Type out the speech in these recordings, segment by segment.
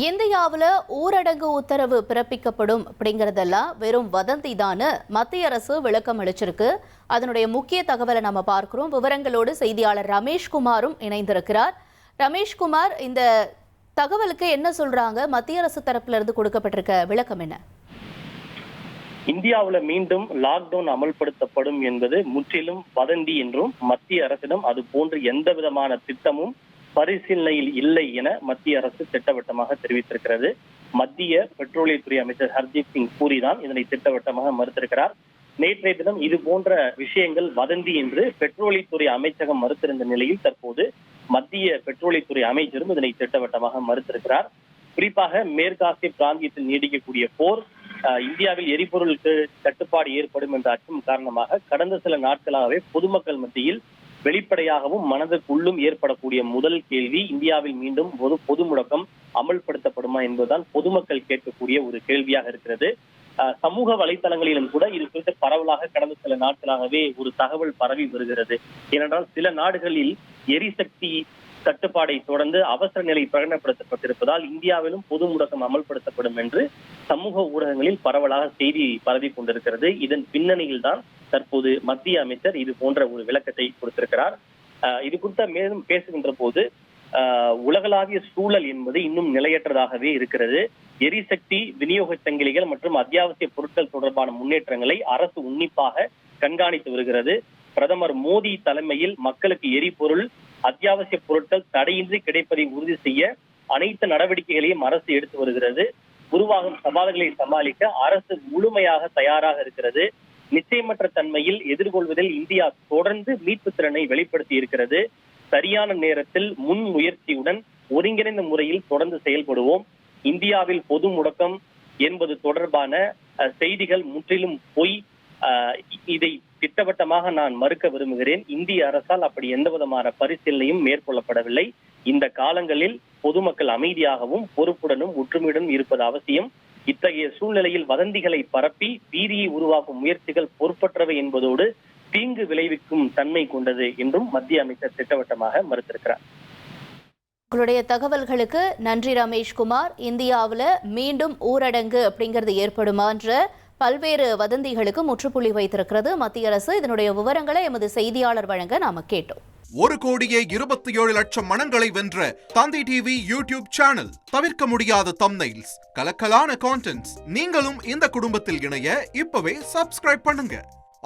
இந்தியாவில் ஊரடங்கு உத்தரவு பிறப்பிக்கப்படும் அப்படிங்கறதெல்லாம் வெறும் வதந்தி தானு மத்திய அரசு விளக்கம் அளிச்சிருக்கு. அதனுடைய முக்கிய தகவலை நம்ம பார்க்கிறோம். விவரங்களோடு செய்தியாளர் ரமேஷ்குமாரும் இணைந்திருக்கிறார். ரமேஷ்குமார், இந்த தகவலுக்கு என்ன சொல்றாங்க? மத்திய அரசு தரப்புல இருந்து கொடுக்கப்பட்டிருக்க விளக்கம் என்ன? இந்தியாவில் மீண்டும் லாக்டவுன் அமல்படுத்தப்படும் என்பது முற்றிலும் வதந்தி என்றும் மத்திய அரசிடம் அது போன்று எந்த விதமான திட்டமும் பரிசீலனையில் இல்லை என மத்திய அரசு திட்டவட்டமாக தெரிவித்திருக்கிறது. மத்திய பெட்ரோலியத்துறை அமைச்சர் ஹர்தீப் சிங் பூரி தான் இதனை திட்டவட்டமாக மறுத்திருக்கிறார். நேற்றைய தினம் இது போன்ற விஷயங்கள் வதந்தி என்று பெட்ரோலியத்துறை அமைச்சகம் மறுத்திருந்த நிலையில் தற்போது மத்திய பெட்ரோலியத்துறை அமைச்சரும் இதனை திட்டவட்டமாக மறுத்திருக்கிறார். குறிப்பாக மேற்காசிய பிராந்தியத்தில் நீடிக்கக்கூடிய போர், இந்தியாவில் எரிபொருளுக்கு தட்டுப்பாடு ஏற்படும் என்ற அச்சம் காரணமாக கடந்த சில நாட்களாகவே பொதுமக்கள் மத்தியில் வெளிப்படையாகவும் மனதுக்குள்ளும் ஏற்படக்கூடிய முதல் கேள்வி, இந்தியாவில் மீண்டும் ஒரு பொது முடக்கம் அமல்படுத்தப்படுமா என்பதுதான் பொதுமக்கள் கேட்கக்கூடிய ஒரு கேள்வியாக இருக்கிறது. சமூக வலைதளங்களிலும் கூட இது குறித்து பரவலாக கடந்த சில நாட்களாகவே ஒரு தகவல் பரவி வருகிறது. ஏனென்றால் சில நாடுகளில் எரிசக்தி தட்டுப்பாடை தொடர்ந்து அவசர நிலை பிரகடனப்படுத்தப்பட்டிருப்பதால் இந்தியாவிலும் பொது முடக்கம் அமல்படுத்தப்படும் என்று சமூக ஊடகங்களில் பரவலாக செய்தி பரவி கொண்டிருக்கிறது. இதன் பின்னணியில் தான் தற்போது மத்திய அமைச்சர் இது போன்ற ஒரு விளக்கத்தை கொடுத்திருக்கிறார். இது குறித்த மேலும் பேசுகின்ற போது உலகளாவிய சூழல் என்பது இன்னும் நிலையற்றதாகவே இருக்கிறது. எரிசக்தி விநியோக சங்கிலிகள் மற்றும் அத்தியாவசிய பொருட்கள் தொடர்பான முன்னேற்றங்களை அரசு உன்னிப்பாக கண்காணித்து வருகிறது. பிரதமர் மோடி தலைமையில் மக்களுக்கு எரிபொருள், அத்தியாவசிய பொருட்கள் தடையின்றி கிடைப்பதை உறுதி செய்ய அனைத்து நடவடிக்கைகளையும் அரசு எடுத்து வருகிறது. உருவாகும் சவால்களை சமாளிக்க அரசு முழுமையாக தயாராக இருக்கிறது. நிச்சயமற்ற தன்மையில் எதிர்கொள்வதில் இந்தியா தொடர்ந்து மீட்பு திறனை வெளிப்படுத்தி இருக்கிறது. சரியான நேரத்தில் முன் முயற்சியுடன் ஒருங்கிணைந்த முறையில் தொடர்ந்து செயல்படுவோம். இந்தியாவில் பொது முடக்கம் என்பது தொடர்பான செய்திகள் முற்றிலும் பொய். இதை திட்டவட்டமாக நான் மறுக்க விரும்புகிறேன். இந்திய அரசால் அப்படி எந்த விதமான பரிசீலனையும் மேற்கொள்ளப்படவில்லை. இந்த காலங்களில் பொதுமக்கள் அமைதியாகவும் பொறுப்புடனும் ஒற்றுமையுடன் இருப்பது அவசியம். இத்தகைய சூழ்நிலையில் வதந்திகளை பரப்பி பீதியை உருவாக்கும் முயற்சிகள் பொறுப்பற்றவை என்பதோடு தீங்கு விளைவிக்கும் தன்மை கொண்டது என்றும் மத்திய அமைச்சர் திட்டவட்டமாக மறுத்திருக்கிறார். உங்களுடைய தகவல்களுக்கு நன்றி ரமேஷ்குமார். இந்தியாவில் மீண்டும் ஊரடங்கு அப்படிங்கிறது ஏற்படுமான்ற பல்வேறு வதந்திகளுக்கு முற்றுப்புள்ளி வைத்திருக்கிறது மத்திய அரசு. இதனுடைய விவரங்களை எமது செய்தியாளர் வழங்க நாம கேட்டோம். 1,27,00,000 மனங்களை வென்ற தந்தி டிவி யூடியூப் சேனல். தவிர்க்க முடியாத தம்ப்நெயில்ஸ், கலக்கலான கான்டென்ட்ஸ். நீங்களும் இந்த குடும்பத்தில் இணைய இப்பவே சப்ஸ்கிரைப் பண்ணுங்க.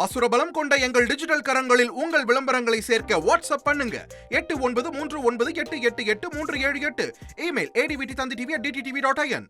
அசுரபலம் கொண்ட எங்கள் டிஜிட்டல் கரங்களில் உங்கள் விளம்பரங்களை சேர்க்க வாட்ஸ்அப் பண்ணுங்க. 8939888838. Email advtthanditv@dttv.in.